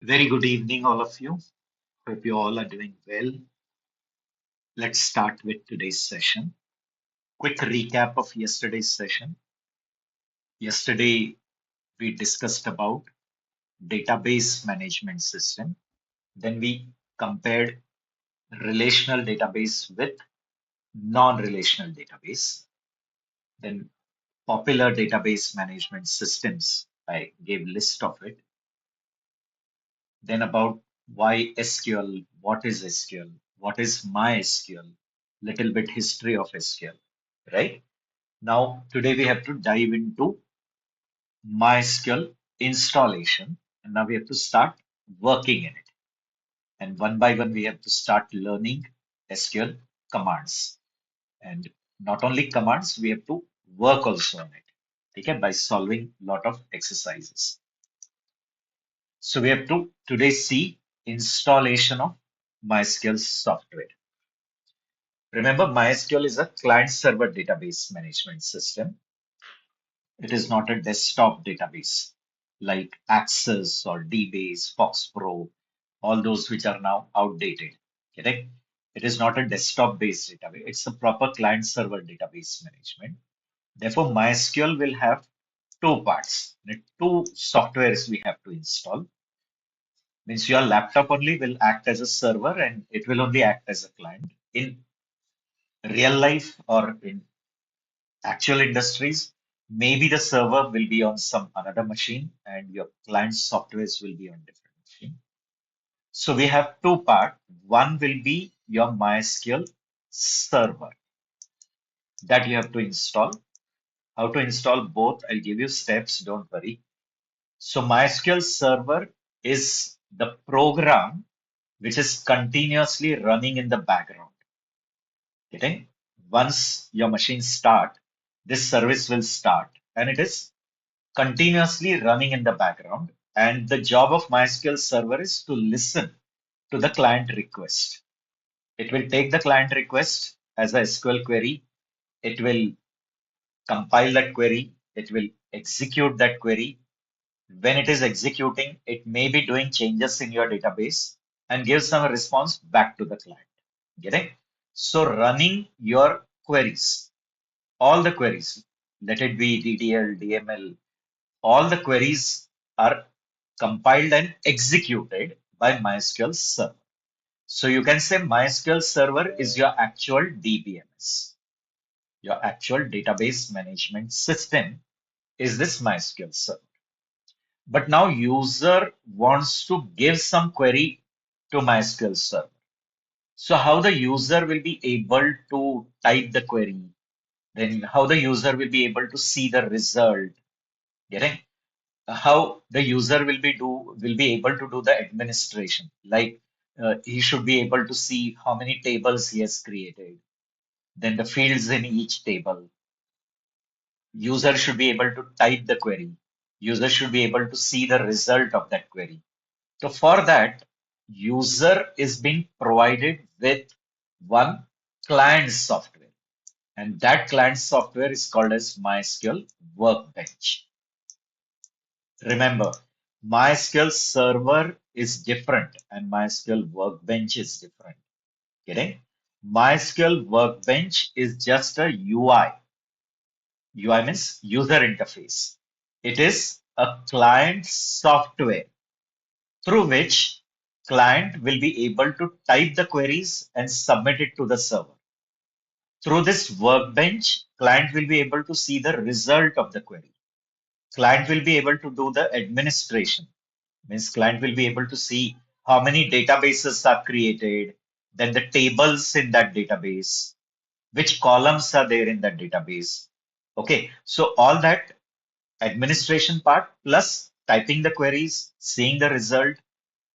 Very good evening, all of you. Hope you all are doing well. Let's start with today's session. Quick recap of yesterday's session. Yesterday, we discussed about database management system. Then we compared relational database with non-relational database. Then popular database management systems. I gave list of it. Then about why SQL, what is SQL, what is MySQL, little bit history of SQL, right? Now, today we have to dive into MySQL installation, and now we have to start working in it. And one by one, we have to start learning SQL commands. And not only commands, we have to work also on it, okay, by solving lot of exercises. So we have to today see installation of MySQL software. Remember, MySQL is a client-server database management system. It is not a desktop database like Access or DBase, FoxPro, all those which are now outdated. Correct? It is not a desktop-based database. It's a proper client-server database management. Therefore, MySQL will have two parts. The two softwares we have to install. Means your laptop only will act as a server and it will only act as a client. In real life or in actual industries, maybe the server will be on some another machine and your client softwares will be on different machine. So we have two parts. One will be your MySQL server that you have to install. How to install both? I'll give you steps, don't worry. So MySQL server is the program which is continuously running in the background. Getting? Once your machine start, this service will start and it is continuously running in the background. And the job of MySQL server is to listen to the client request. It will take the client request as a SQL query. It will compile that query. It will execute that query. When it is executing, it may be doing changes in your database and gives some response back to the client. Getting? So running your queries, all the queries, let it be DDL, DML, all the queries are compiled and executed by MySQL server. So you can say MySQL server is your actual DBMS, your actual database management system is this MySQL server. But now user wants to give some query to MySQL server. So how the user will be able to type the query, then how the user will be able to see the result, getting how the user will be able to do the administration. Like he should be able to see how many tables he has created, then the fields in each table. User should be able to type the query. User should be able to see the result of that query. So for that, user is being provided with one client software, and that client software is called as MySQL Workbench. Remember, MySQL Server is different and MySQL Workbench is different. Getting? MySQL Workbench is just a UI. UI means user interface. It is a client software through which client will be able to type the queries and submit it to the server. Through this workbench, client will be able to see the result of the query. Client will be able to do the administration. Means client will be able to see how many databases are created, then the tables in that database, which columns are there in that database. Okay, so all that administration part plus typing the queries, seeing the result,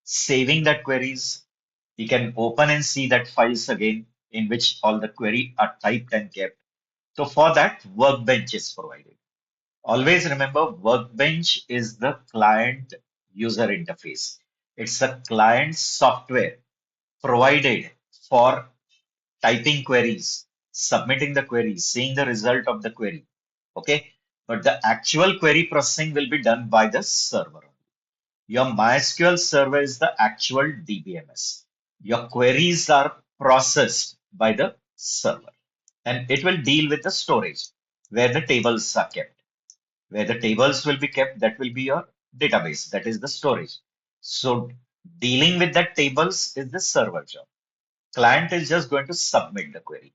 saving that queries. You can open and see that files again in which all the query are typed and kept. So for that, Workbench is provided. Always remember, Workbench is the client user interface. It's a client software provided for typing queries, submitting the query, seeing the result of the query. Okay. But the actual query processing will be done by the server. Your MySQL server is the actual DBMS. Your queries are processed by the server, and it will deal with the storage where the tables are kept. Where the tables will be kept, that will be your database, that is the storage. So dealing with that tables is the server job. Client is just going to submit the query.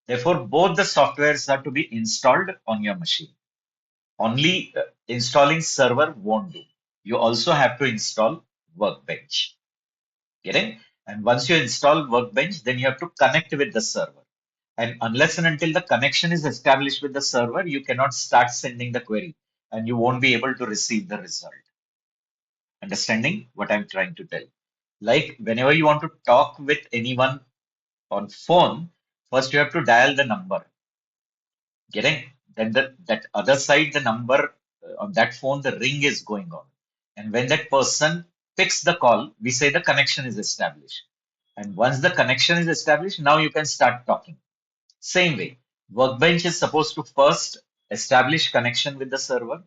Therefore, both the softwares are to be installed on your machine. Only installing server won't do. You also have to install Workbench. Getting? And once you install Workbench, then you have to connect with the server. And unless and until the connection is established with the server, you cannot start sending the query and you won't be able to receive the result. Understanding what I'm trying to tell? Like whenever you want to talk with anyone on phone, first you have to dial the number. Getting? Then that other side, the number on that phone, the ring is going on. And when that person picks the call, we say the connection is established. And once the connection is established, now you can start talking. Same way, Workbench is supposed to first establish connection with the server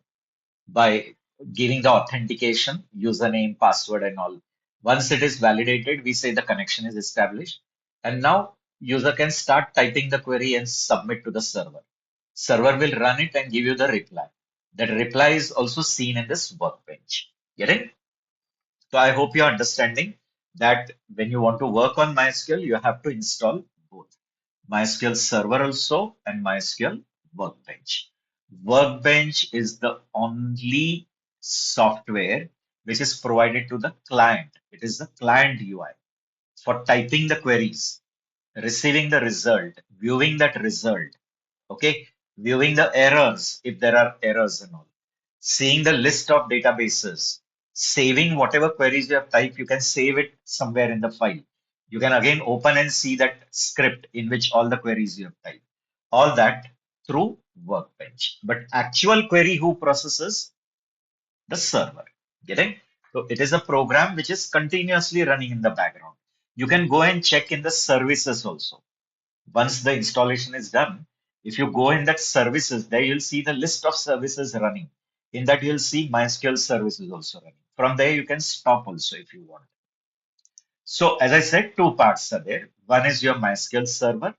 by giving the authentication, username, password, and all. Once it is validated, we say the connection is established. And now user can start typing the query and submit to the server. Server will run it and give you the reply. That reply is also seen in this Workbench. Get it? So I hope you're understanding that when you want to work on MySQL, you have to install both MySQL Server also and MySQL Workbench. Workbench is the only software which is provided to the client. It is the client UI for typing the queries, receiving the result, viewing that result, okay, viewing the errors if there are errors and all, seeing the list of databases, saving whatever queries you have typed, you can save it somewhere in the file. You can again open and see that script in which all the queries you have typed. All that through Workbench. But actual query who processes? The server. Getting? So it is a program which is continuously running in the background. You can go and check in the services also. Once the installation is done, if you go in that services, there you'll see the list of services running. In that, you'll see MySQL services also running. From there, you can stop also if you want. So, as I said, two parts are there. One is your MySQL server,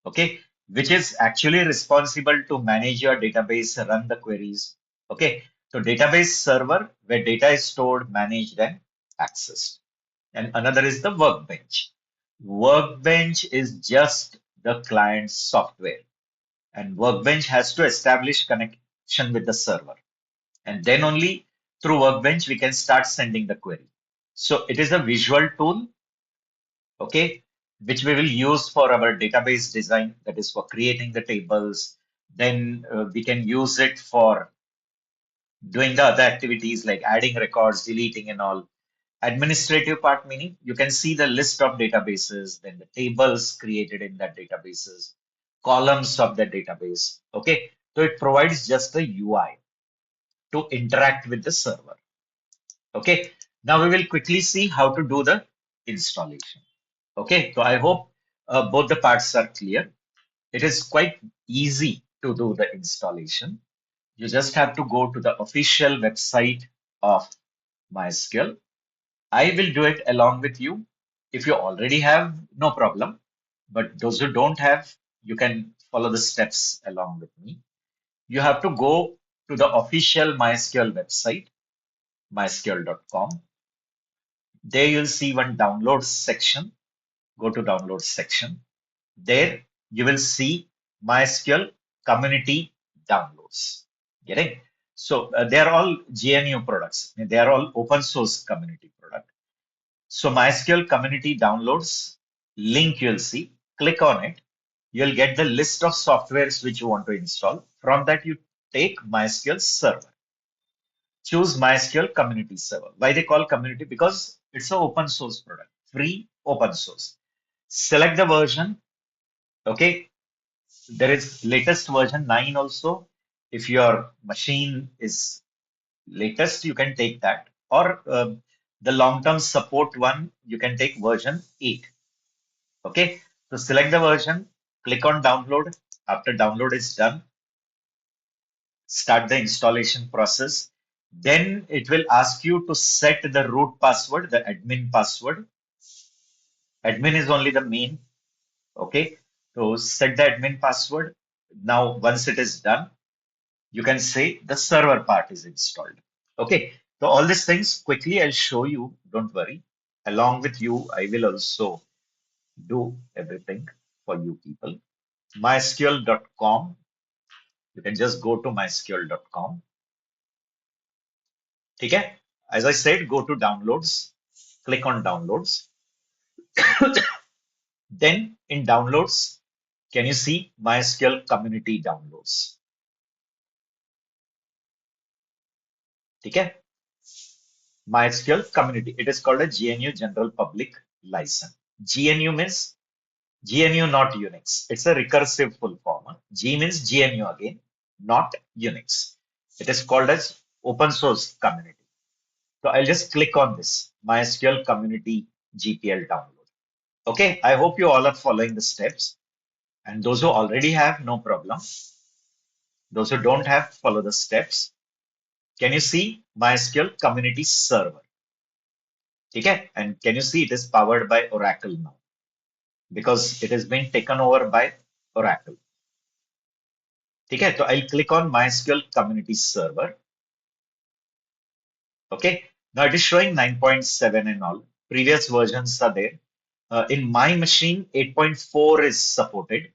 okay, which is actually responsible to manage your database, run the queries. Okay, so database server where data is stored, managed, and accessed. And another is the Workbench. Workbench is just the client's software, and Workbench has to establish connection with the server. And then only through Workbench we can start sending the query. So it is a visual tool, okay, which we will use for our database design, that is for creating the tables. Then we can use it for doing the other activities like adding records, deleting, and all. Administrative part meaning you can see the list of databases, then the tables created in that databases, columns of the database. Okay, so it provides just a UI to interact with the server. Okay, now we will quickly see how to do the installation. Okay, so I hope both the parts are clear. It is quite easy to do the installation. You just have to go to the official website of MySQL. I will do it along with you. If you already have, no problem. But those who don't have, you can follow the steps along with me. You have to go to the official MySQL website, mysql.com. There you'll see one downloads section. Go to downloads section. There you will see MySQL community downloads. Getting? So they are all GNU products. They are all open source community products. So MySQL community downloads link you'll see, click on it. You'll get the list of softwares which you want to install. From that, you take MySQL server. Choose MySQL community server. Why they call community? Because it's an open source product, free open source. Select the version. Okay. There is latest version 9 also. If your machine is latest, you can take that. Or the long-term support one, you can take version 8. Okay, so select the version, click on download. After download is done, start the installation process. Then it will ask you to set the root password, the admin password. Admin is only the main. Okay. So set the admin password. Now, once it is done, you can say the server part is installed. Okay. So all these things quickly I'll show you. Don't worry. Along with you, I will also do everything for you people. MySQL.com. You can just go to mysql.com. Okay. As I said, go to downloads, click on downloads. Then in downloads, can you see MySQL community downloads? Okay. MySQL community. It is called a GNU General Public License. GNU means GNU, not Unix. It's a recursive full form. G means GNU again, not Unix. It is called as open source community. So I'll just click on this MySQL community GPL download. Okay, I hope you all are following the steps. And those who already have, no problem. Those who don't have, follow the steps. Can you see MySQL community server? Okay, and can you see it is powered by Oracle now because it has been taken over by Oracle. Okay, so I'll click on MySQL community server. Okay, now it is showing 9.7 and all. Previous versions are there. In my machine, 8.4 is supported.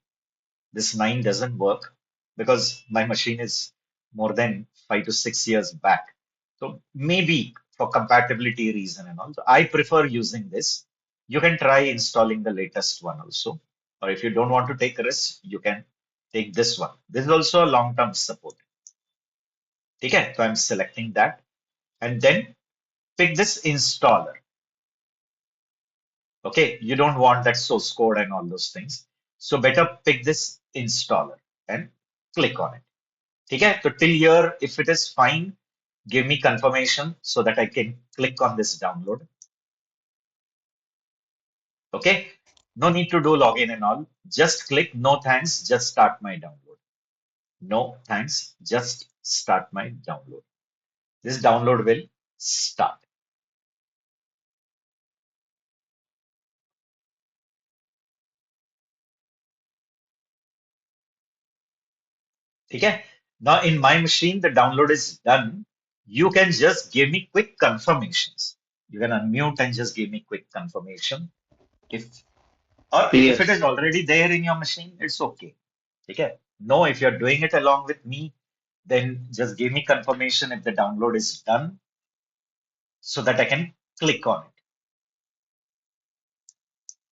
This 9 doesn't work because my machine is more than 5 to 6 years back. So maybe for compatibility reason and all, so I prefer using this. You can try installing the latest one also. Or if you don't want to take a risk, you can take this one. This is also a long-term support. Okay, so I'm selecting that and then pick this installer. Okay, you don't want that source code and all those things. So better pick this installer and click on it. Okay, so till here, if it is fine, give me confirmation so that I can click on this download. Okay, no need to do login and all. Just click no thanks, just start my download. No thanks, just start my download. This download will start. Okay, now in my machine, the download is done. You can just give me quick confirmations. You can unmute and just give me quick confirmation. If or if Clear. it is already there in your machine, it's okay. Okay. No, if you're doing it along with me, then just give me confirmation if the download is done so that I can click on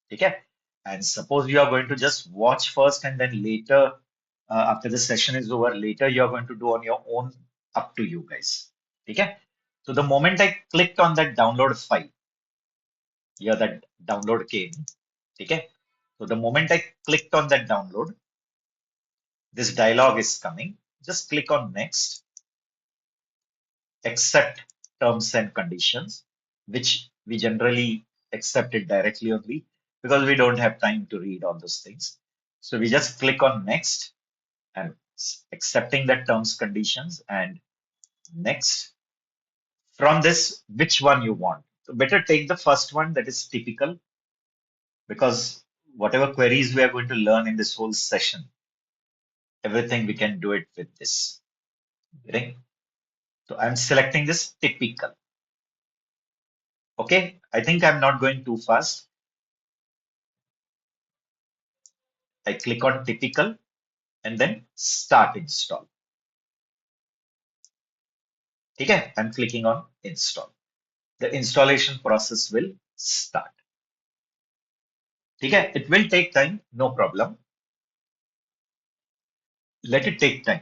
it. Okay. And suppose you are going to just watch first and then later, after the session is over, later you're going to do on your own, up to you guys. Okay. So the moment I clicked on that download file, here that download came. Okay. So the moment I clicked on that download, this dialog is coming. Just click on next, accept terms and conditions, which we generally accept it directly only because we don't have time to read all those things. So we just click on next and accepting the terms conditions and next. From this, which one you want. So better take the first one that is typical because whatever queries we are going to learn in this whole session, everything we can do it with this. Getting? So I'm selecting this typical. Okay, I think I'm not going too fast. I click on typical and then start install. Okay, I'm clicking on install. The installation process will start. Okay, it will take time, no problem. Let it take time.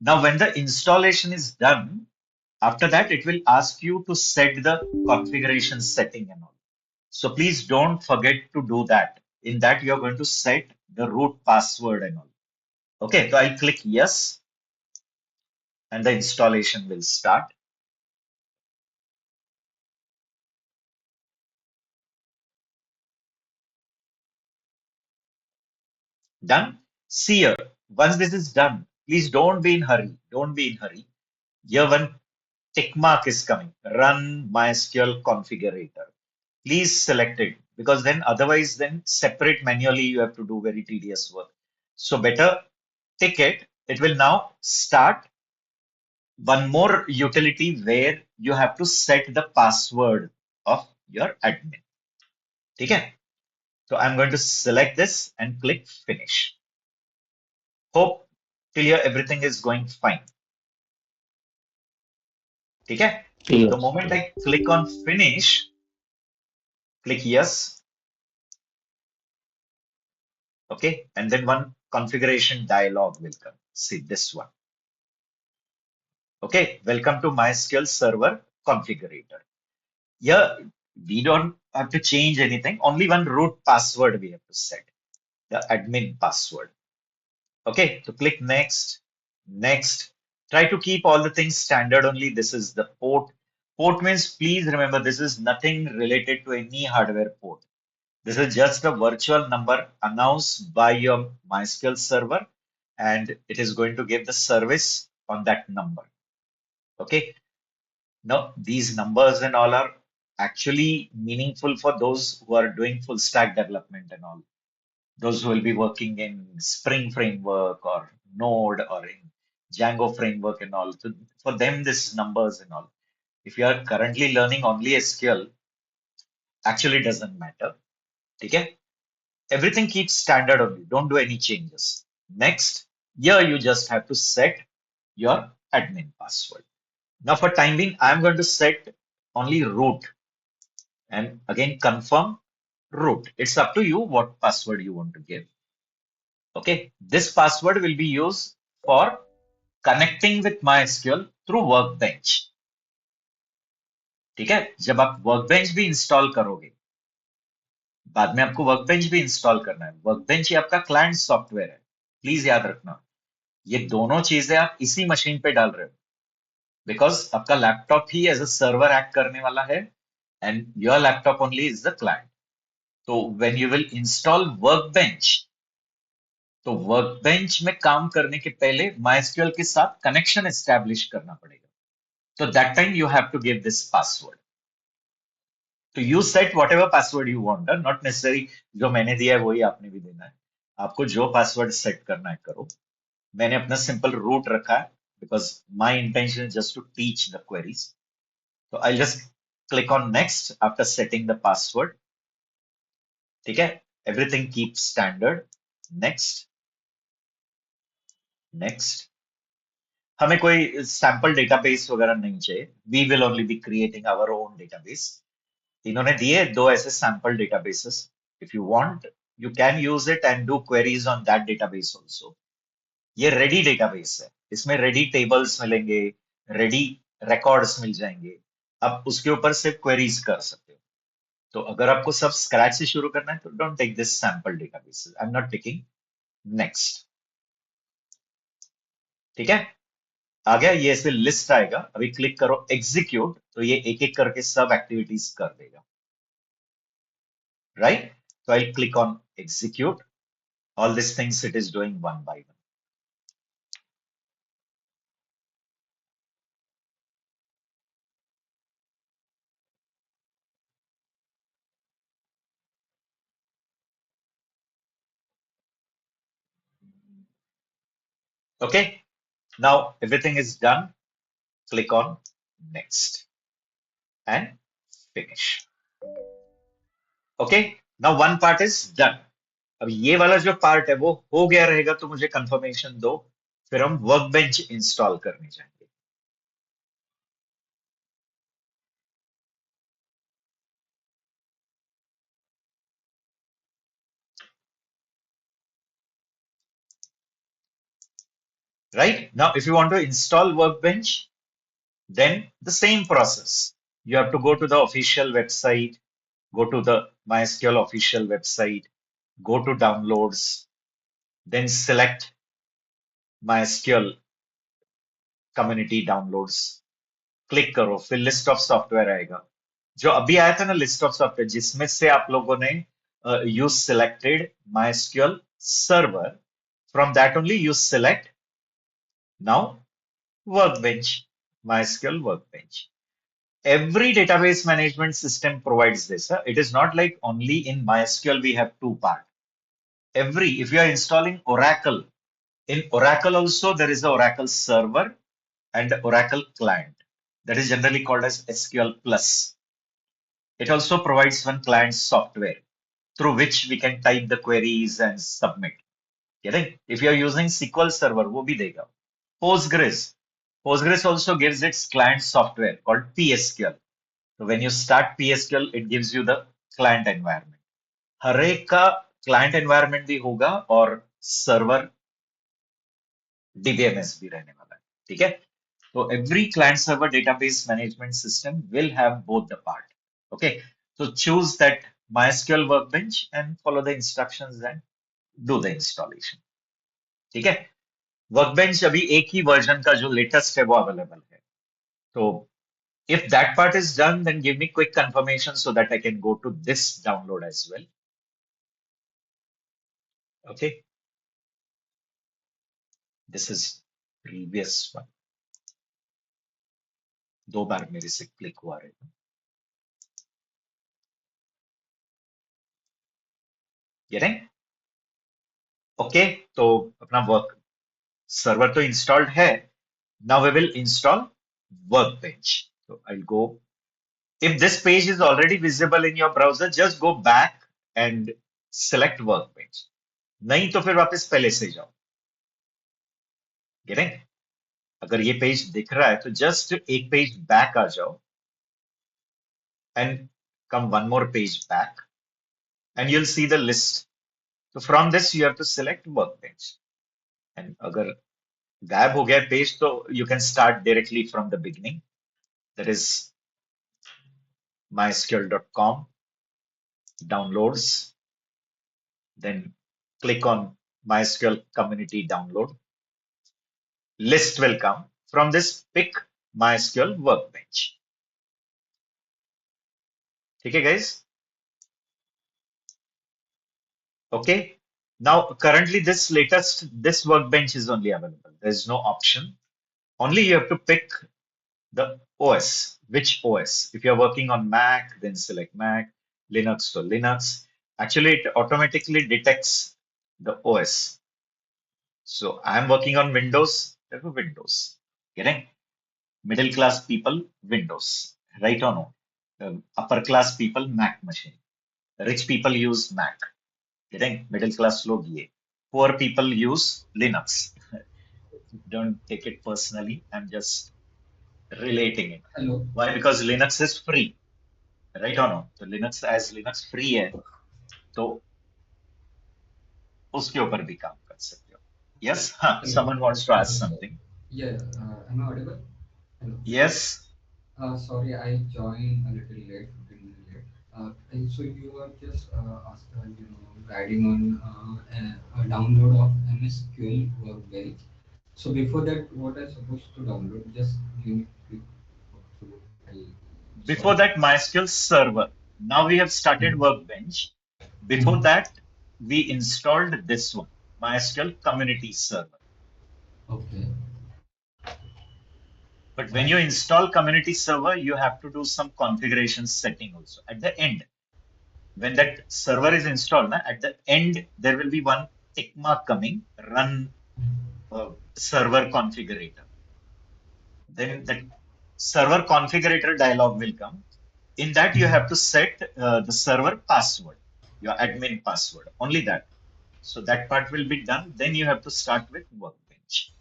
Now, when the installation is done, after that, it will ask you to set the configuration setting and all. So please don't forget to do that. In that, you're going to set the root password and all. Okay, so I'll click yes, and the installation will start. Done. See here, once this is done, Please don't be in hurry. Don't be in hurry. Here one tick mark is coming. Run MySQL configurator. Please select it because then otherwise then separate manually you have to do very tedious work. So better tick it. It will now start one more utility where you have to set the password of your admin. Okay. So I'm going to select this and click finish. Hope till here everything is going fine. Okay. The Yes. moment I click on finish, click yes. Okay. And then one configuration dialog will come. See this one. Okay. Welcome to MySQL Server Configurator. Here we don't have to change anything. Only one root password we have to set. The admin password. Okay, so click next, next. Try to keep all the things standard only. This is the port. Port means please remember this is nothing related to any hardware port. This is just a virtual number announced by your MySQL server and it is going to give the service on that number. Okay, now these numbers and all are actually meaningful for those who are doing full stack development and all. Those who will be working in Spring framework or Node or in Django framework and all. So for them, this numbers and all. If you are currently learning only SQL, actually doesn't matter. Okay? Everything keeps standard only. Don't do any changes. Next, here you just have to set your admin password. Now for time being, I'm going to set only root and again confirm root. It's up to you what password you want to give. Okay, this password will be used for connecting with MySQL through Workbench. ठीक है जब आप Workbench भी install करोगे बाद में आपको Workbench भी इंस्टॉल करना है Workbench ही आपका क्लाइंट सॉफ्टवेयर है प्लीज याद रखना ये दोनों चीजें आप इसी मशीन पे डाल रहे हो बिकॉज आपका लैपटॉप ही एज अ सर्वर एक्ट करने वाला है and your laptop only is the client तो when you will install Workbench तो Workbench में काम करने के पहले MySQL के साथ कनेक्शन एस्टेब्लिश करना पड़ेगा So that time you have to give this password. तो you set whatever password you want, not necessary जो मैंने दिया है वही आपने भी देना है. आपको जो password set करना है करो. मैंने अपना simple root रखा है because my intention is just to teach the queries. So I'll just click on next after setting the password. ठीक है? Everything keeps standard. Next, next. हमें कोई sample database वगैरह नहीं चाहिए. We will only be creating our own database. इन्होंने दिए दो ऐसे sample databases if you want you can use it and do queries on that database also ये रेडी डेटाबेस है इसमें रेडी टेबल्स मिलेंगे रेडी रिकॉर्ड्स मिल जाएंगे आप उसके ऊपर सिर्फ क्वेरीज कर सकते हो तो अगर आपको सब स्क्रैच से शुरू करना है तो don't take this sample database I am not taking next ठीक है आ गया ये ऐसे लिस्ट आएगा अभी क्लिक करो एग्जीक्यूट तो ये एक एक करके सब एक्टिविटीज कर देगा राइट तो I click on execute all these things it is doing one by one. Okay, now everything is done. Click on next and finish. Okay, now one part is done. अब ये वाला जो part है वो हो गया रहेगा तो मुझे कंफर्मेशन दो फिर हम वर्कबेंच इंस्टॉल करने जाएंगे right now if you want to install workbench then the same process you have to go to the official website go to the MySQL official website go to downloads then select MySQL community downloads click करो फिर list of software आएगा जो अभी आया था ना list of software जिसमें से आप लोगों ने use selected MySQL server from that only you select Now, Workbench, MySQL Workbench. Every database management system provides this. It is not like only in MySQL we have two parts. If you are installing Oracle, in Oracle also there is a Oracle server and Oracle client that is generally called as SQL Plus. It also provides one client software through which we can type the queries and submit. Getting? If you are using SQL Server, वो भी देगा. Postgres. Postgres also gives its client software called PSQL. So when you start PSQL, it gives you the client environment. हर एक का client environment भी होगा और server DBMS भी रहने वाला है. ठीक है? So every client server database management system will have both the part. Okay. So choose that MySQL workbench and follow the instructions and do the installation. ठीक है? वर्कबेंच अभी एक ही वर्जन का जो लेटेस्ट है वो अवेलेबल है. तो if that part is done, then give me quick confirmation so that I can go to this download as well. Okay, this is previous one. दो बार मेरे से क्लिक हुआ है. Getting? Okay, तो अपना वर्क सर्वर तो इंस्टॉल्ड है. Now we will install Workbench. So I'll go. If this page is already visible in your browser, just go back and select Workbench. नहीं तो फिर वापस पहले से जाओ. Getting? अगर ये पेज दिख रहा है तो जस्ट एक पेज बैक आ जाओ and come one more page back and you'll see the list. So from this you have to select Workbench. And अगर गायब हो गया पेज तो you can start directly from the beginning. That is mysql.com, downloads, then click on MySQL community download. List will come. From this, pick MySQL Workbench. Okay, guys? Okay. Now, currently, this workbench is only available. There's no option. Only you have to pick the OS. Which OS? If you're working on Mac, then select Mac, Linux to Linux. Actually, it automatically detects the OS. So I'm working on Windows, therefore Windows. Getting? Middle class people, Windows. Right or no? Upper class people, Mac machine. Rich people use Mac. Getting? Middle class log ye. Poor people use Linux. Don't take it personally. I'm just relating it. Hello. Why? Because Linux is free. Right or no? तो Linux free है तो उसके ऊपर भी काम कर सकते हो. Yes? हाँ, Hello. someone wants to ask So, something. yeah, am I audible? Hello. Yes. Sorry, I joined a little late, 15 minutes late. And so you were just guiding on a download of MSQL Workbench. So before that, what I supposed to download? Just give me quick walkthrough. Before Sorry. that, MySQL Server. Now we have started Workbench. Before Mhm. that, we installed this one, MySQL Community Server. Okay. But when you That's install Community Server, you have to do some configuration setting also. At the end, when that server is installed, at the end, there will be one tick mark coming, run server configurator. Then the server configurator dialog will come. In that, you have to set the server password, your admin password, only that. So that part will be done. Then you have to start with Workbench.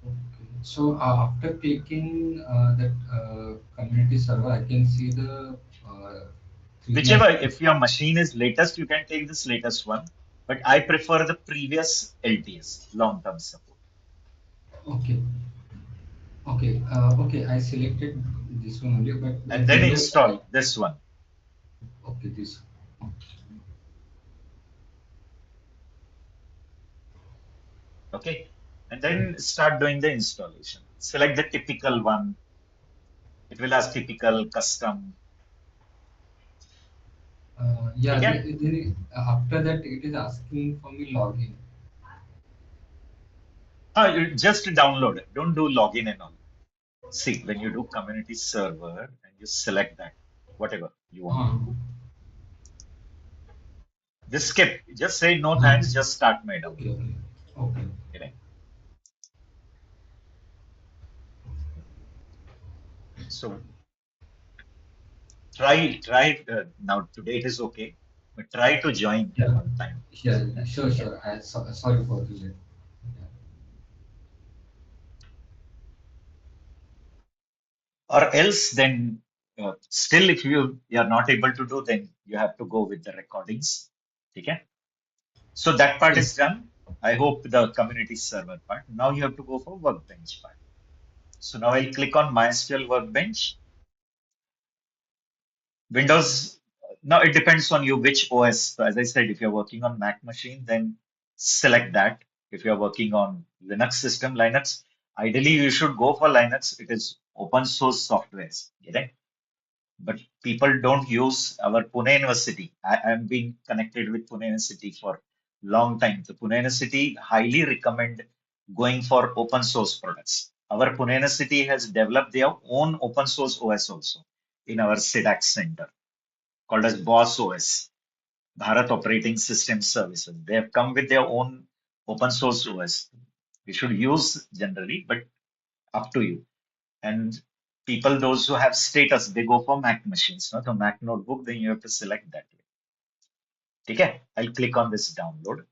okay. So after clicking that community server, I can see the three Whichever, like. if your machine is latest, you can take this latest one. But I prefer the previous LTS, long-term support. Okay, okay. I selected this one only, but And then below I install this one. okay this. Okay. And Okay. then start doing the installation. Select the typical one. It will ask typical, custom. Yeah. Okay. Then after that, it is asking for me login. Just download it. Don't do login and all. See, when you do community server and you select that, whatever you want to Uh, do, just skip. Just say no uh, thanks. Just start my okay, download. okay, okay. Okay. So try. Now today it is okay, but try to join Yeah, one time yeah, so that sure, we can. sure. Sorry for the late. Yeah. Or else then still if you are not able to do, then you have to go with the recordings. Okay. So that part is Yes, done. I hope the community server part. Now you have to go for workbench part. So now I'll click on MySQL Workbench. Windows, now it depends on you which OS. So as I said, if you're working on Mac machine, then select that. If you're working on Linux system, Linux, ideally you should go for Linux. It is open source software. Get. But people don't use our Pune University. I've been connected with Pune University for long time. The Pune University highly recommend going for open source products. Our Pune University has developed their own open source OS also in our SIDAC center called as BOSS OS, Bharat Operating System Services. They have come with their own open source OS. We should use generally, but up to you. And people, those who have status, they go for Mac machines, not a Mac notebook, then you have to select that way. Okay, I'll click on this download.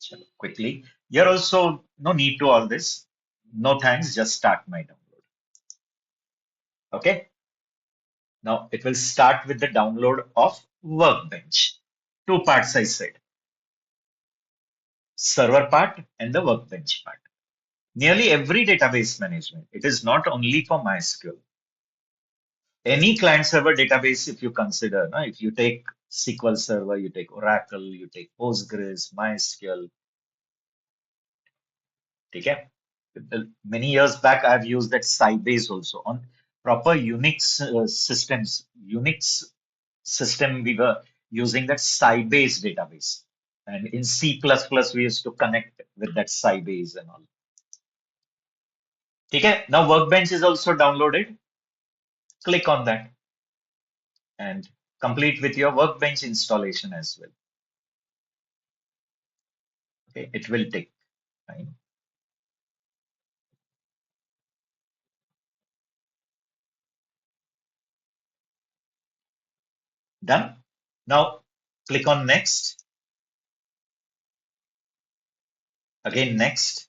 Chalo, quickly. You're also no need to all this. No thanks, just start my download. Okay, now it will start with the download of Workbench. Two parts I said, server part and the Workbench part. Nearly every database management, it is not only for MySQL. Any client server database, if you consider, no, if you take SQL Server, you take Oracle, you take Postgres, MySQL, okay? Many years back, I've used that Sybase also on proper Unix systems. Unix system, we were using that Sybase database. And in C++, we used to connect with that Sybase and all. Okay, now Workbench is also downloaded. Click on that and complete with your Workbench installation as well. Okay, it will take time. Done. Now click on next. Again, next.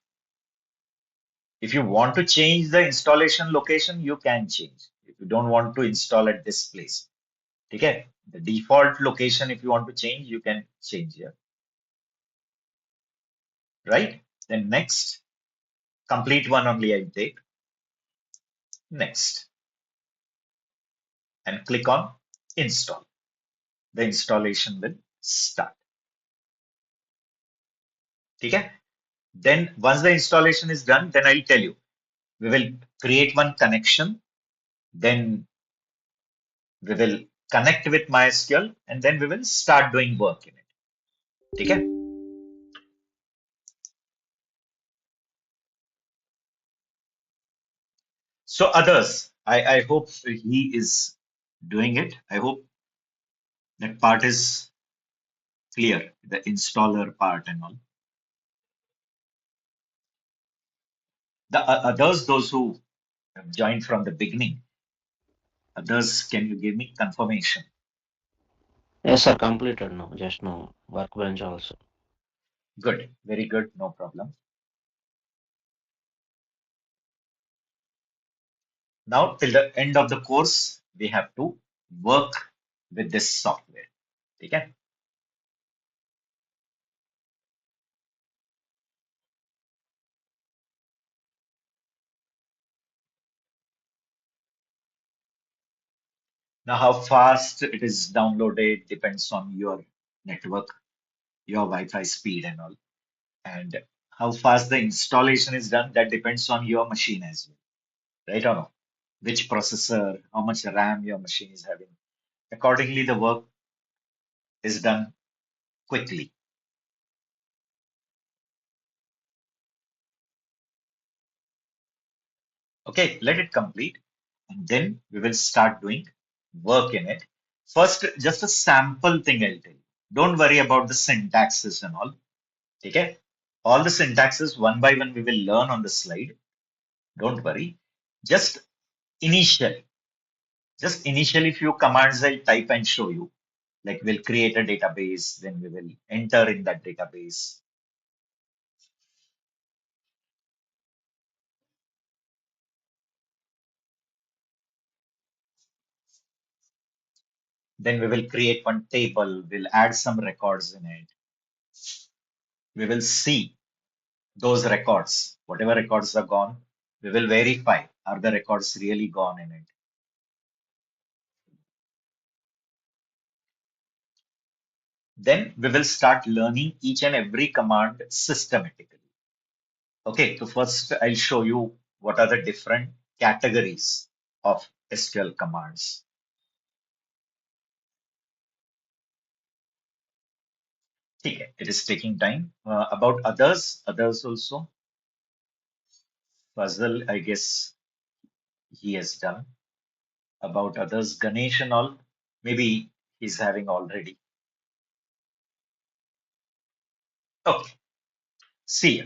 If you want to change the installation location, you can change. If you don't want to install at this place, okay? The default location, if you want to change, you can change here, right? Then next, complete one only I take. Next, and click on install. The installation will start. Okay? Then once the installation is done, then I'll tell you. We will create one connection. Then we will connect with MySQL and then we will start doing work in it. Okay? So others, I hope he is doing it. I hope that part is clear, the installer part and all. The others, those who have joined from the beginning, others, can you give me confirmation? Yes, sir, completed now, just now. Workbench also. Good, very good, no problem. Now, till the end of the course, we have to work with this software. Okay? Now, how fast it is downloaded depends on your network, your Wi-Fi speed and all. And how fast the installation is done, that depends on your machine as well, right or no? Which processor, how much RAM your machine is having. Accordingly, the work is done quickly. Okay, let it complete. And then we will start doing work in it. First, just a sample thing I'll tell you. Don't worry about the syntaxes and all. Okay? All the syntaxes one by one we will learn on the slide. Don't worry. Just initially, just initially few commands I'll type and show you. Like we'll create a database, then we will enter in that database. Then we will create one table, we'll add some records in it. We will see those records, whatever records are gone, we will verify are the records really gone in it. Then we will start learning each and every command systematically. Okay, so first I'll show you what are the different categories of SQL commands. Okay, it is taking time. About others also. Fazal, I guess he has done. About others, Ganesh and all, maybe he's having already. Okay, see.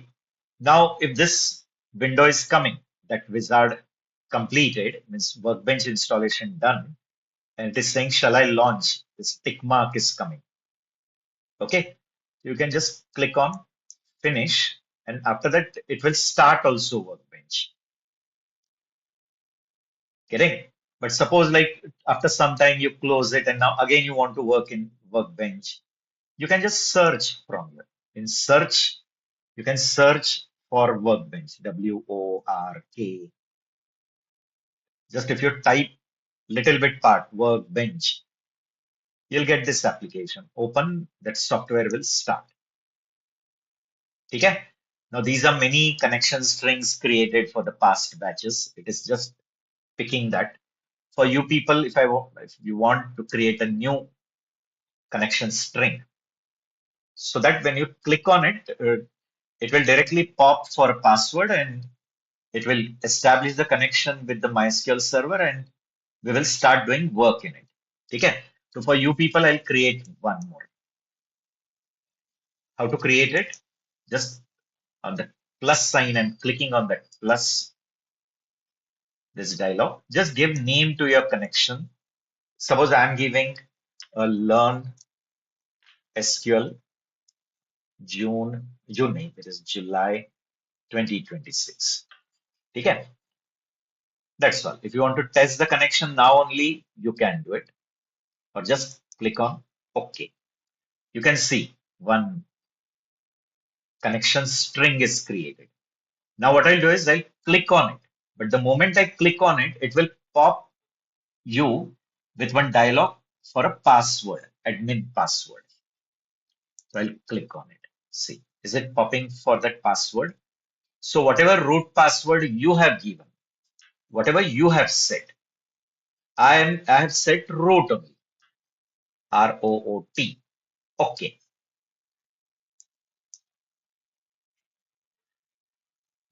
Now, if this window is coming, that wizard completed, means workbench installation done, and it is saying, shall I launch? This tick mark is coming. Okay. You can just click on finish, and after that, it will start also workbench. Getting? But suppose like after some time you close it and now again you want to work in workbench, you can just search from here. In search, you can search for workbench, WORK. Just if you type little bit part workbench, you'll get this application. Open, that software will start. Okay. Now these are many connection strings created for the past batches. It is just picking that. For you people, if you want to create a new connection string, so that when you click on it, it will directly pop for a password and it will establish the connection with the MySQL server and we will start doing work in it. Okay. So for you people, I'll create one more. How to create it? Just on the plus sign and clicking on that plus, this dialog, just give name to your connection. Suppose I'm giving a learn SQL June nahi, it is July 2026. Okay, that's all. If you want to test the connection now only, you can do it, or just click on OK. You can see one connection string is created. Now what I'll do is I'll click on it. But the moment I click on it, it will pop you with one dialog for a password, admin password. So I'll click on it. See, is it popping for that password? So whatever root password you have given, whatever you have set, I have set root only, ROOT. Okay,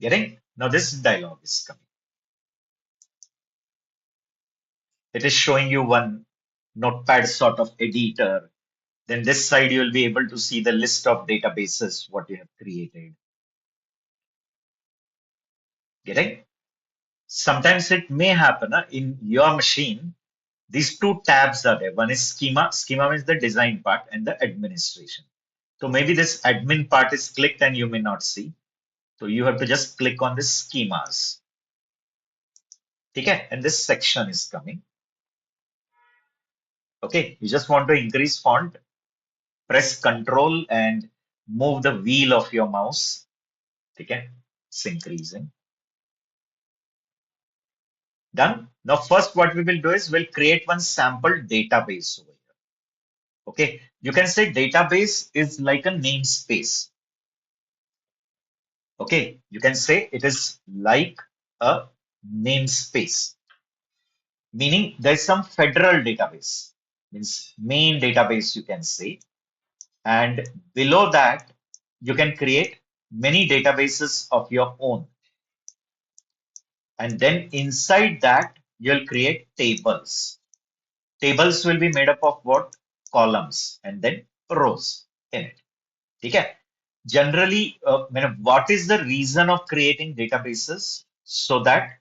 getting? Now this dialog is coming. It is showing you one notepad sort of editor. Then this side you will be able to see the list of databases what you have created. Getting? Sometimes it may happen in your machine. These two tabs are there. One is schema. Schema means the design part and the administration. So maybe this admin part is clicked and you may not see. So you have to just click on the schemas. Okay, and this section is coming. Okay, you just want to increase font, press Control and move the wheel of your mouse. Okay, it's increasing. Done. Now, first, what we will do is we'll create one sample database over here. Okay, you can say database is like a namespace. Okay, you can say it is like a namespace, meaning there's some federal database, means main database you can say, and below that you can create many databases of your own. And then inside that, you'll create tables. Tables will be made up of what? Columns and then rows in it. Okay. Generally, what is the reason of creating databases? So that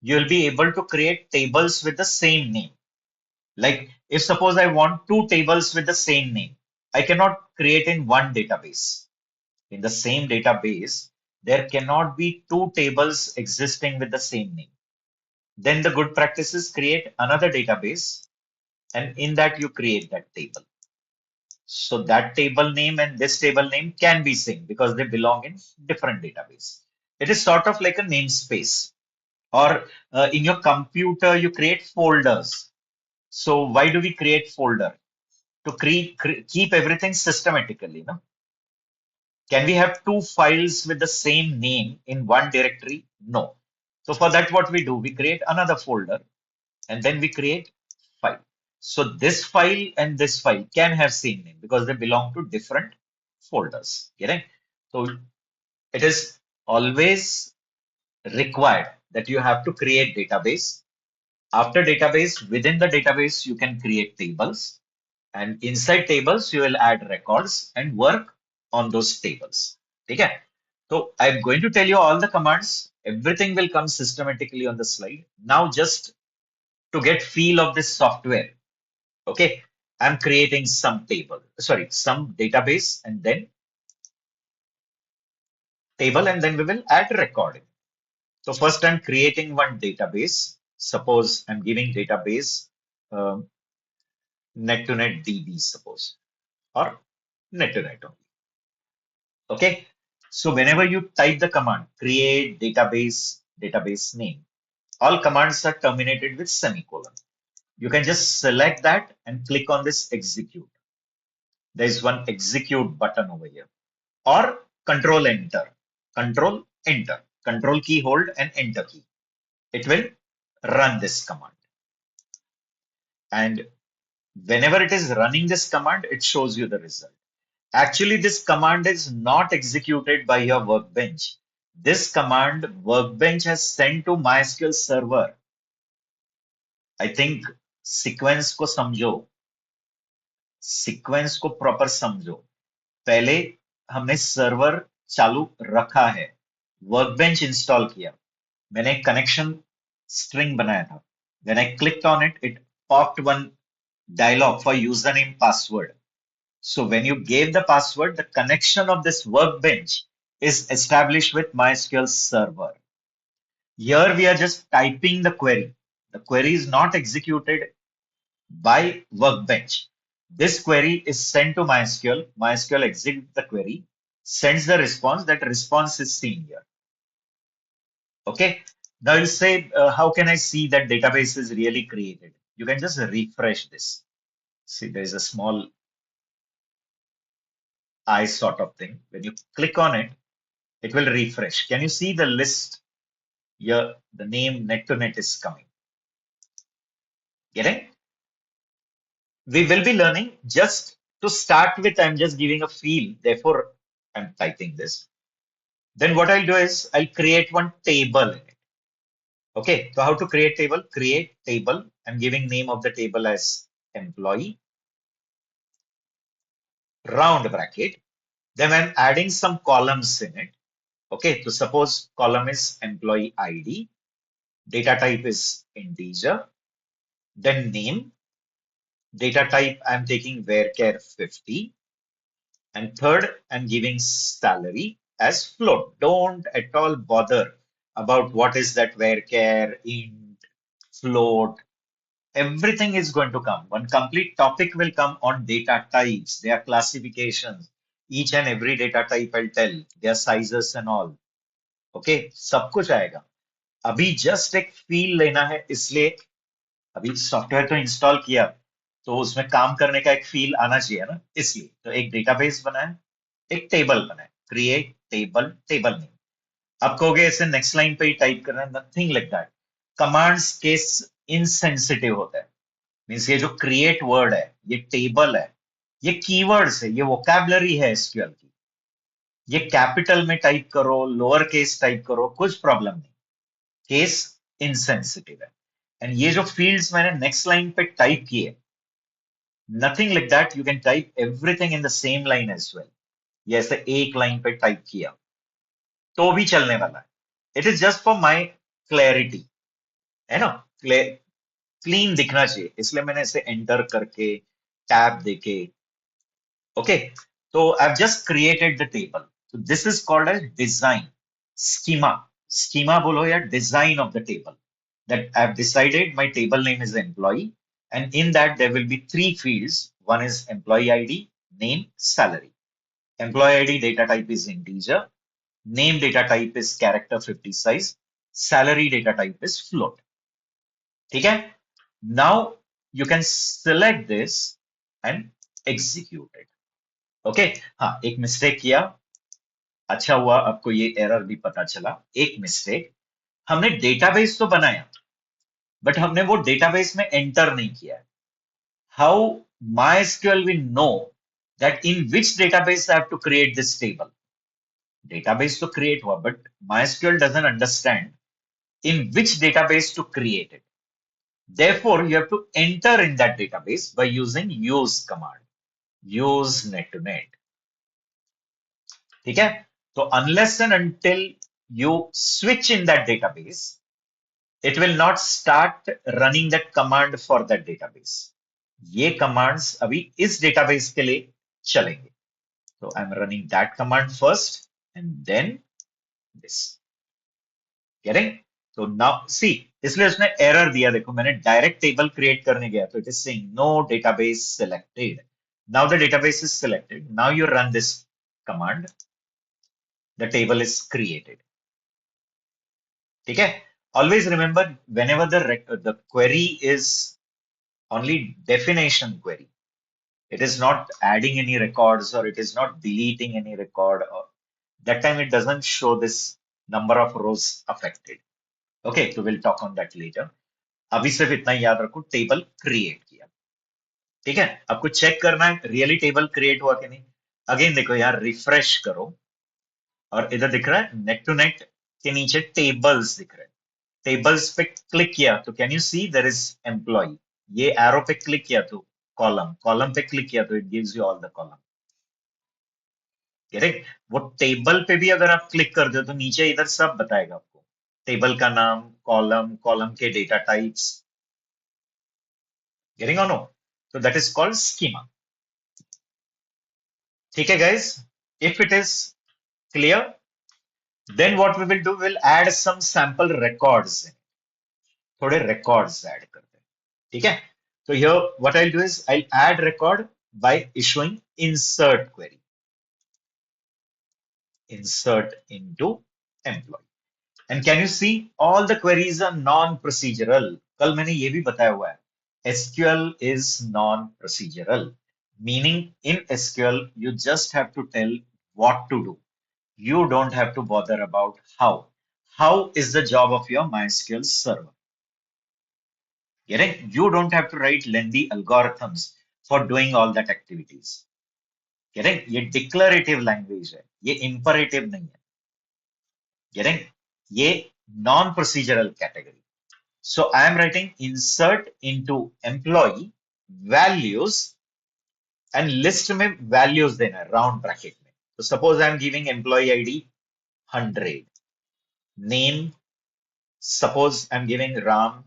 you'll be able to create tables with the same name. Like if suppose I want two tables with the same name, I cannot create in one database. In the same database, there cannot be two tables existing with the same name. Then the good practice is create another database and in that you create that table. So that table name and this table name can be same because they belong in different database. It is sort of like a namespace. Or in your computer, you create folders. So why do we create folder? To keep everything systematically, no? Can we have two files with the same name in one directory? No. So for that, what we do, we create another folder and then we create file. So this file and this file can have same name because they belong to different folders. Getting? So it is always required that you have to create database. After database, within the database, you can create tables. And inside tables, you will add records and work on those tables. Okay? So I'm going to tell you all the commands. Everything will come systematically on the slide. Now, just to get feel of this software, okay, I'm creating some some database and then table, and then we will add recording. So first, I'm creating one database. Suppose I'm giving database net to net DB, suppose, or net to net only. Okay. So whenever you type the command create database name, all commands are terminated with semicolon. You can just select that and click on this execute. There is one execute button over here, or control enter, control enter, control key hold and enter key. It will run this command. And whenever it is running this command, it shows you the result. Actually, this command is not executed by your workbench. This command workbench has sent to MySQL server. I think sequence को समझो, sequence को proper समझो. पहले हमने server चालू रखा है, workbench install किया, मैंने एक कनेक्शन स्ट्रिंग बनाया था. When I clicked on it, it popped one dialog for username password. So when you gave the password, the connection of this workbench is established with MySQL server. Here we are just typing the query. The query is not executed by workbench. This query is sent to MySQL. MySQL executes the query, sends the response. That response is seen here. Okay. Now you say, how can I see that database is really created? You can just refresh this. See, there is a small eye sort of thing. When you click on it, it will refresh. Can you see the list here? The name net to net is coming. Getting? We will be learning just to start with. I'm just giving a feel. Therefore, I'm typing this. Then what I'll do is I'll create one table in it. Okay. So how to create table? Create table. I'm giving name of the table as employee, round bracket. Then I'm adding some columns in it. Okay. So suppose column is employee ID. Data type is integer. Then name. Data type, I'm taking varchar 50. And third, I'm giving salary as float. Don't at all bother about what is that varchar, int, float. Everything is going to come. One complete topic will come on data types, their classifications. Each and every data type I'll tell, their sizes and all. Okay, सब कुछ आएगा. अभी just एक feel लेना है, इसलिए अभी software तो इंस्टॉल किया तो उसमें काम करने का एक फील आना चाहिए ना, इसलिए तो एक डेटाबेस बनाए, एक टेबल बनाए, क्रिएट टेबल, टेबल नेम. आप कहोगे ऐसे नेक्स्ट लाइन पे ही टाइप करना है, nothing like that. Commands case insensitive होता है. मीन्स ये जो क्रिएट वर्ड है, ये टेबल है, ये कीवर्ड्स है, ये वोकैबुलरी है एसक्यूएल की. ये कैपिटल में टाइप करो, लोअर केस टाइप करो, कुछ प्रॉब्लम नहीं. केस इनसेंसिटिव है। एंड ये जो फील्ड्स मैंने नेक्स्ट लाइन पे टाइप किए, nothing like that, you can type everything in the same line as well. ये ऐसे एक लाइन पे टाइप किया तो भी चलने वाला है। It is just for my clarity, है ना, क्लीन दिखना चाहिए, इसलिए मैंने इसे एंटर करके टैब देके, ओके। तो I have just created the table, so this is called as design schema. Schema बोलो या design of the table, that I have decided my table name is employee, and in that there will be three fields. One is employee ID, name, salary. Employee ID data type is integer, name data type is character 50 size, salary data type is float. ठीक है? Now you can select this and execute it. Okay, हाँ, एक mistake किया, अच्छा हुआ आपको ये error भी पता चला। एक मिस्टेक, हमने डेटाबेस तो बनाया बट हमने वो डेटाबेस में एंटर नहीं किया है। How MySQL will know that in which database I have to create this table? Database तो create हुआ but MySQL doesn't understand in which database to create it. Therefore, you have to enter in that database by using use command. Use net to net. ठीक है? तो unless and until you switch in that database, it will not start running that command for that database. ये commands अभी इस database के लिए चलेंगे. So I'm running that command first and then this. Getting? So now see, इसलिए उसने error दिया, देखो मैंने direct table create करने गया तो it is saying no database selected. Now the database is selected. Now you run this command. The table is created. ठीक है? Always remember, whenever the query is only definition query, it is not adding any records or it is not deleting any record, or that time it doesn't show this number of rows affected. Okay, so we'll talk on that later. अभी सिर्फ इतना ही याद रखो, table create किया। ठीक है, आपको check करना है रियली टेबल क्रिएट हुआ कि नहीं। अगेन देखो यार, रिफ्रेश करो और इधर दिख रहा है नेट टू नेट के नीचे टेबल्स दिख रहे हैं। टेबल्स पे क्लिक किया तो can you see there is employ. ये एरो पे क्लिक किया तो कॉलम, कॉलम पे क्लिक किया तो it gives you all the column. Correct? वो टेबल पे भी अगर आप क्लिक कर दो तो नीचे इधर सब बताएगा आपको, टेबल का नाम, कॉलम, कॉलम के data types. Getting on? No? तो दैट इज कॉल्ड स्कीमा। ठीक है guys, if it is clear, then what we will do, will add some sample records. थोड़े रिकॉर्ड्स ऐड करते हैं। ठीक है? So here what I'll do is I'll add record by issuing insert query. Insert into employee. And can you see all the queries are non-procedural? कल मैंने ये भी बताया हुआ है, SQL is non-procedural, meaning in SQL you just have to tell what to do. You don't have to bother about how. How is the job of your MySQL server. Getting? You don't have to write lengthy algorithms for doing all that activities. Getting? ये declarative language है, ये imperative नहीं है। Getting? ये non-procedural category. So I am writing insert into employee values and list में values देना है round bracket में. So suppose I am giving employee ID 100, name suppose I am giving Ram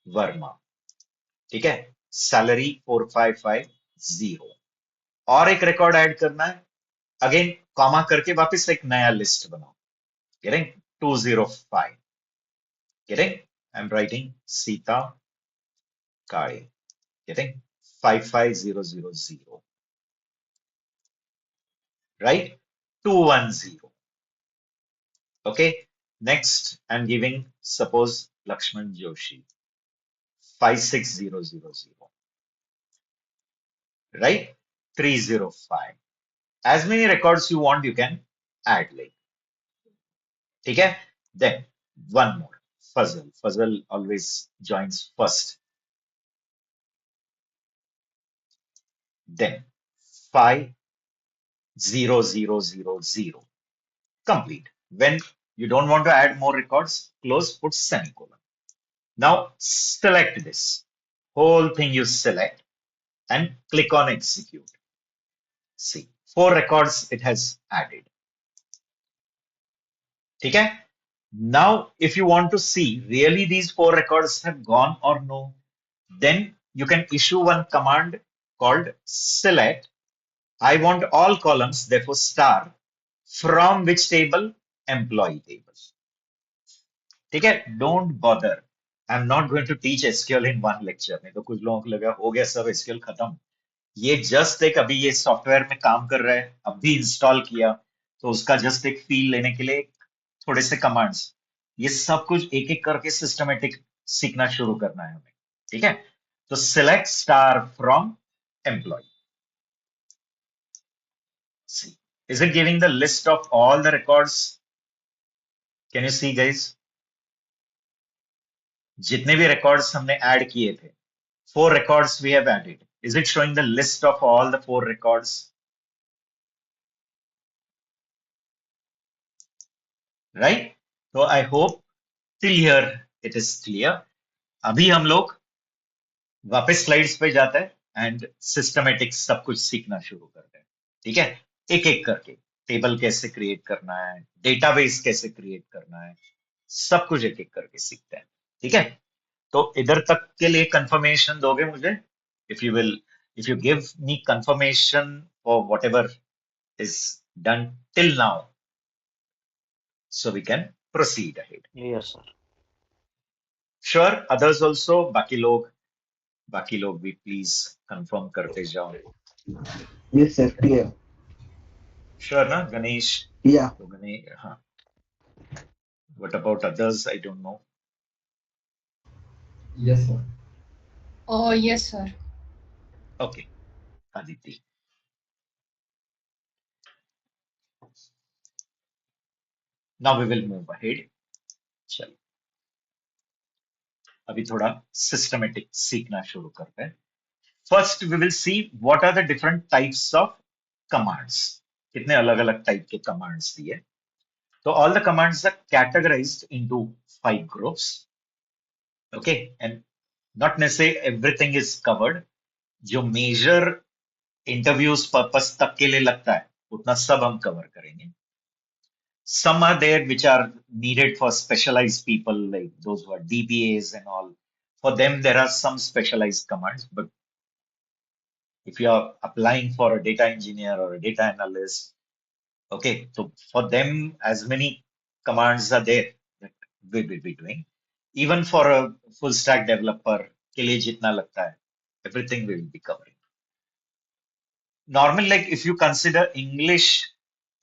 Verma, ठीक है, salary 4550, और एक record add करना है, अगेन कॉमा करके वापस एक नया लिस्ट बनाओ। Getting? 205, getting? I am writing Sita Kale, getting? 55000, right? 210, okay. Next I'm giving suppose Lakshman Joshi 56000, right? 305, as many records you want you can add, like, ठीक है? Then one more, Fazal. Fazal always joins first. Then 50000, complete. When You don't want to add more records, close, put semicolon. Now select this. Whole thing you select and click on execute. See, 4 records it has added. Okay? Now, if you want to see really these 4 records have gone or no, then you can issue one command called select. I want all columns, therefore star, from which table? Employee table. ठीक है? Don't bother. I'm not going to teach SQL in one lecture. नहीं तो कुछ लोगों को लगा हो गया सब SQL खत्म. ये जस्ट एक अभी ये सॉफ्टवेयर में काम कर रहा है, अभी इंस्टॉल किया, तो उसका जस्ट एक फील लेने के लिए थोड़े से कमांड्स, ये सब कुछ एक एक करके सिस्टमेटिक सीखना शुरू करना है हमें. ठीक है? तो select star from employ. See, is it giving the list of all the records? Can you see, guys? जितने भी records हमने add किए थे, 4 records we have added. Is it showing the list of all the 4 records? Right? So I hope till here it is clear. अभी हम लोग वापस slides पे जाते हैं एंड सिस्टमेटिक सब कुछ सीखना शुरू करते हैं. ठीक है? एक एक करके टेबल कैसे क्रिएट करना है, डेटाबेस कैसे क्रिएट करना है, सब कुछ एक एक करके सीखते हैं. ठीक है? तो इधर तक के लिए कंफर्मेशन दोगे मुझे? If you will, if you give me confirmation for what ever is done till now, so we can proceed ahead. Yes, sir. Sure, others also, बाकी लोग भी प्लीज कंफर्म करते जाओ. Yes, sir. Clear. श्योर ना Ganesh? Yeah. तो गणेश, हाँ. What about others? I don't know. Yes, sir. Oh, yes, sir. Okay, Aditi. Now we will move ahead. चलो, अभी थोड़ा सिस्टमेटिक सीखना शुरू करते हैं. First, we will see what are the different types of commands. कितने अलग अलग टाइप के commands दिए. So all the commands are categorized into 5 groups. Okay, and not necessarily everything is covered. जो major interviews purpose तक के लिए लगता है उतना सब हम कवर करेंगे. Some are there which are needed for specialized people, like those who are DBAs and all. For them, there are some specialized commands, but if you are applying for a data engineer or a data analyst, okay, so for them, as many commands are there that we will be doing. Even for a full stack developer, के लिए जितना लगता है, everything we will be covering. Normally, like if you consider English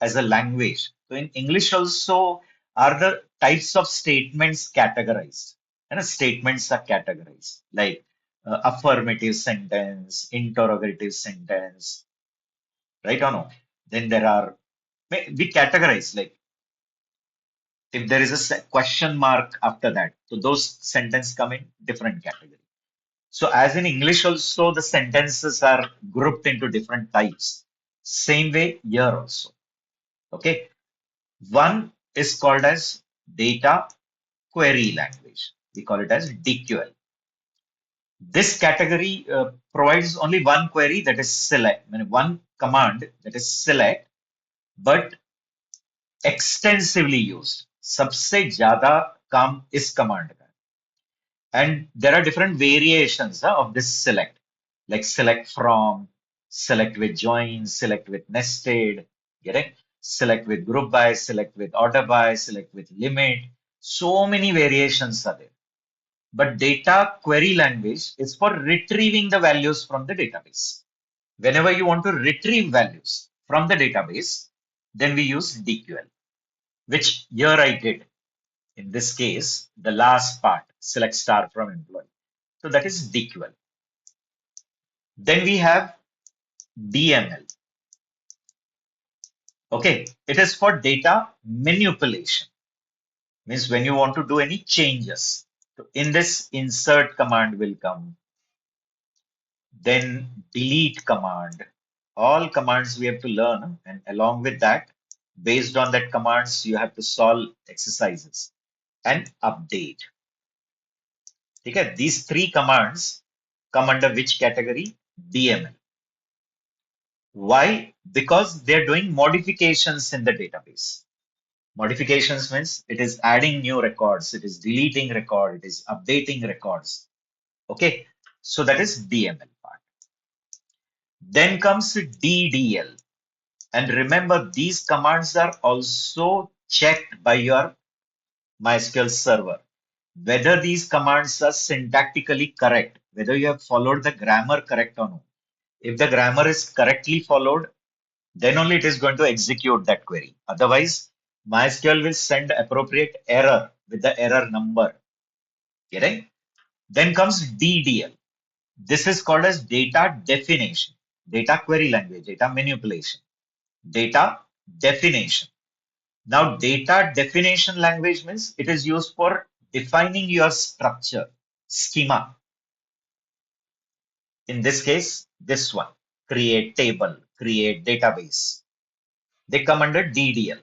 as a language, so in English also are the types of statements categorized. And statements are categorized like affirmative sentence, interrogative sentence, right or no? Then there are, we categorize like if there is a question mark after that, so those sentences come in different category. So as in English also, the sentences are grouped into different types. Same way here also. Okay. One is called as data query language. We call it as DQL. This category provides only one query, that is select, I mean one command, that is select, but extensively used. सबसे ज्यादा काम इस command का. And there are different variations of this select, like select from, select with join, select with nested, getting select with group by, select with order by, select with limit. So many variations are there. But data query language is for retrieving the values from the database. Whenever you want to retrieve values from the database, then we use DQL, which here I did. In this case, the last part, select star from employee. So that is DQL. Then we have DML. Okay, it is for data manipulation. Means when you want to do any changes. So in this, insert command will come. Then delete command. All commands we have to learn, and along with that, Based on that commands, you have to solve exercises and update. Okay, these three commands come under which category? DML. Why? Because they're doing modifications in the database. Modifications means it is adding new records, it is deleting record, it is updating records. Okay, so that is DML part. Then comes DDL. And remember, these commands are also checked by your MySQL server. Whether these commands are syntactically correct, whether you have followed the grammar correct or no. If the grammar is correctly followed, then only it is going to execute that query. Otherwise, MySQL will send appropriate error with the error number. Getting? Then comes DDL. This is called as data definition, data query language, data manipulation, data definition. Now, data definition language means it is used for defining your structure, schema. In this case, this one, create table, create database. They come under DDL.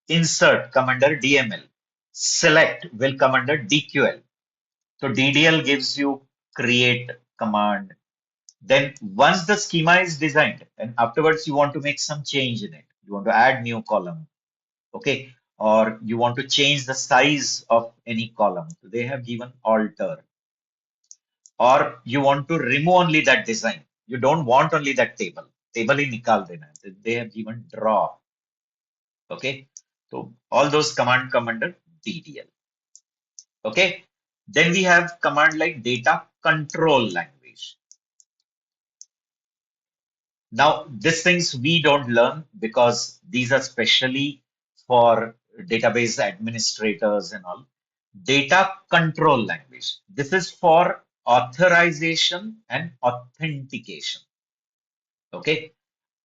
Insert come under DML. Select will come under DQL. So DDL gives you create command. Then once the schema is designed and afterwards you want to make some change in it, you want to add new column, okay, or you want to change the size of any column. So they have given alter, or you want to remove only that design. You don't want only that table. Table ही निकाल देना है. They have given draw. Okay. So all those command come under DDL. Okay. Then we have command like data control language. Now, these things we don't learn because these are specially for database administrators and all. Data control language. This is for authorization and authentication. Okay.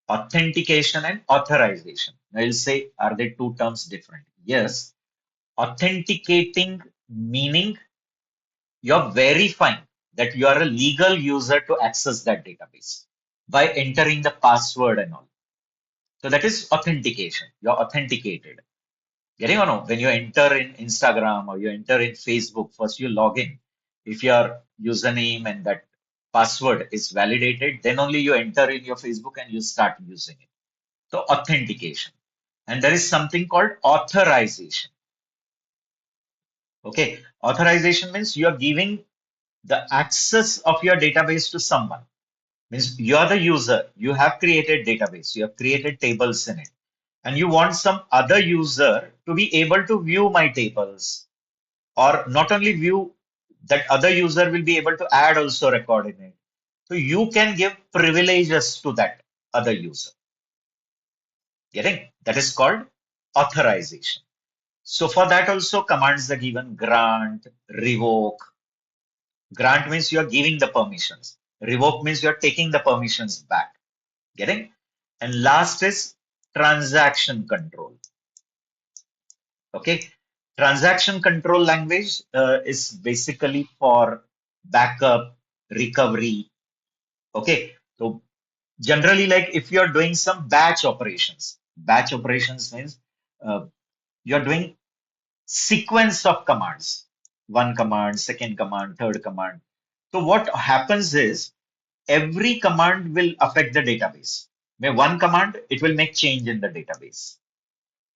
Authentication and authorization. Now, you'll say, are they two terms different? Yes. Authenticating meaning you're verifying that you are a legal user to access that database by entering the password and all. So that is authentication. You're authenticated. Getting or no? When you enter in Instagram or you enter in Facebook, first you log in. If your username and that password is validated, then only you enter in your Facebook and you start using it. So authentication. And there is something called authorization. Okay. Authorization means you are giving the access of your database to someone. Means you are the user. You have created database. You have created tables in it. And you want some other user to be able to view my tables, or not only view, that other user will be able to add also record in it. So you can give privileges to that other user. Getting? That is called authorization. So for that also commands are given: grant, revoke. Grant means you are giving the permissions. Revoke means you are taking the permissions back. Getting? And last is transaction control. Okay. Transaction control language is basically for backup, recovery. Okay. So generally, like if you're doing some batch operations means you're doing sequence of commands. One command, second command, third command. So what happens is every command will affect the database. May one command, it will make change in the database.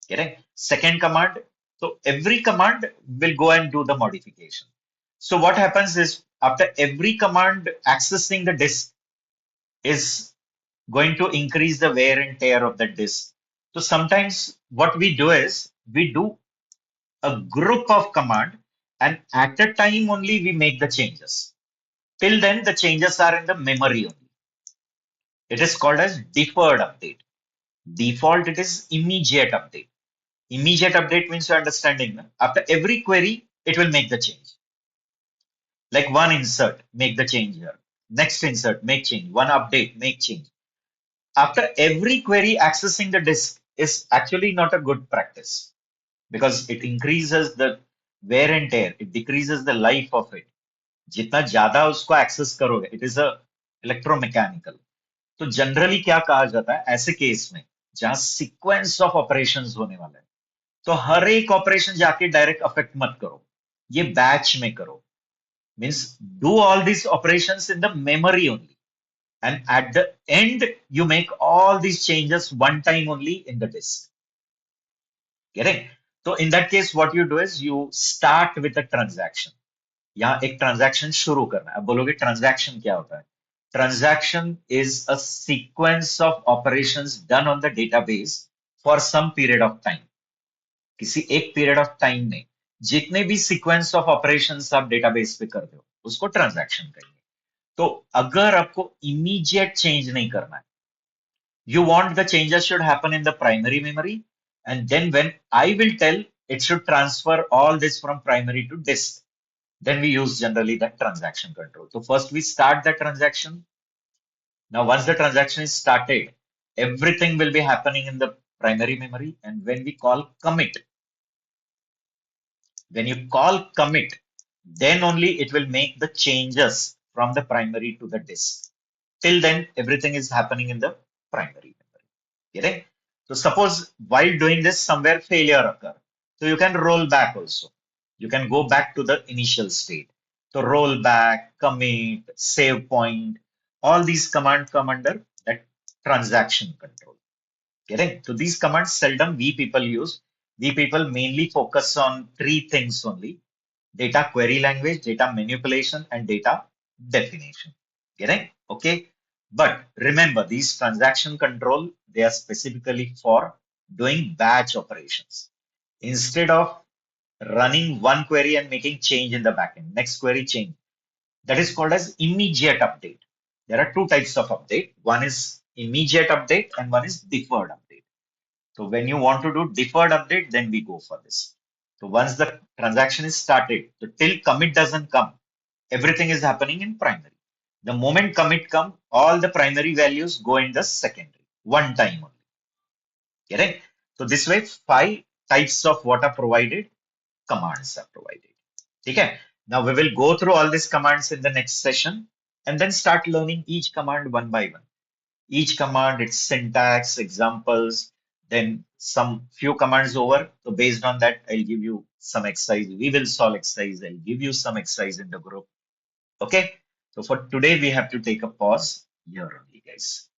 Correct? Second command, so every command will go and do the modification. So what happens is after every command accessing the disk is going to increase the wear and tear of the disk. So sometimes what we do is we do a group of command and at a time only we make the changes. Till then the changes are in the memory only. It is called as deferred update. Default, it is immediate update. Immediate update means you're understanding. Na? After every query, it will make the change. Like one insert, make the change here. Next insert, make change. One update, make change. After every query, accessing the disk is actually not a good practice because it increases the wear and tear. It decreases the life of it. जितना ज्यादा उसको access करोगे, it is a electromechanical. तो generally क्या कहा जाता है ऐसे केस में जहां सीक्वेंस ऑफ ऑपरेशंस होने वाला है, तो हर एक ऑपरेशन जाके डायरेक्ट अफेक्ट मत करो, ये बैच में करो. Means do all these operations in the memory only, and at the end you make all these changes one time only in the disk. Getting? So in that case what you do is you start with a transaction. यहाँ एक transaction शुरू करना है. अब बोलोगे transaction क्या होता है? Transaction is a sequence of operations done on the database for some period of time. किसी एक पीरियड ऑफ टाइम में जितने भी सीक्वेंस ऑफ ऑपरेशंस आप डेटाबेस पे करते हो उसको ट्रांजैक्शन कहेंगे. तो अगर आपको इमीडिएट चेंज नहीं करना है, you want the changes should happen in the primary memory, and then when I will tell it should transfer all this from primary to disk, then we use generally that transaction control. So first we start the transaction. Now once the transaction is started, everything will be happening in the primary memory, and when we call commit, when you call commit, then only it will make the changes from the primary to the disk. Till then, everything is happening in the primary memory. Getting? So suppose while doing this, somewhere failure occur. So you can roll back also. You can go back to the initial state. So roll back, commit, save point, all these commands come under that transaction control. Getting? So these commands seldom we people use. We people mainly focus on three things only: data query language, data manipulation, and data definition. Getting? Okay. But remember, these transaction control, they are specifically for doing batch operations. Instead of running one query and making change in the backend, next query change. That is called as immediate update. There are two types of update. One is immediate update and one is deferred update. So when you want to do deferred update, then we go for this. So once the transaction is started, so till commit doesn't come, everything is happening in primary. The moment commit come, all the primary values go in the secondary, one time only. Correct? So this way, five types of what are provided, commands are provided. Okay. Now we will go through all these commands in the next session and then start learning each command one by one. Each command, its syntax, examples, then some few commands over. So based on that, I'll give you some exercise. We will solve exercise. I'll give you some exercise in the group. Okay. So for today, we have to take a pause here only, guys.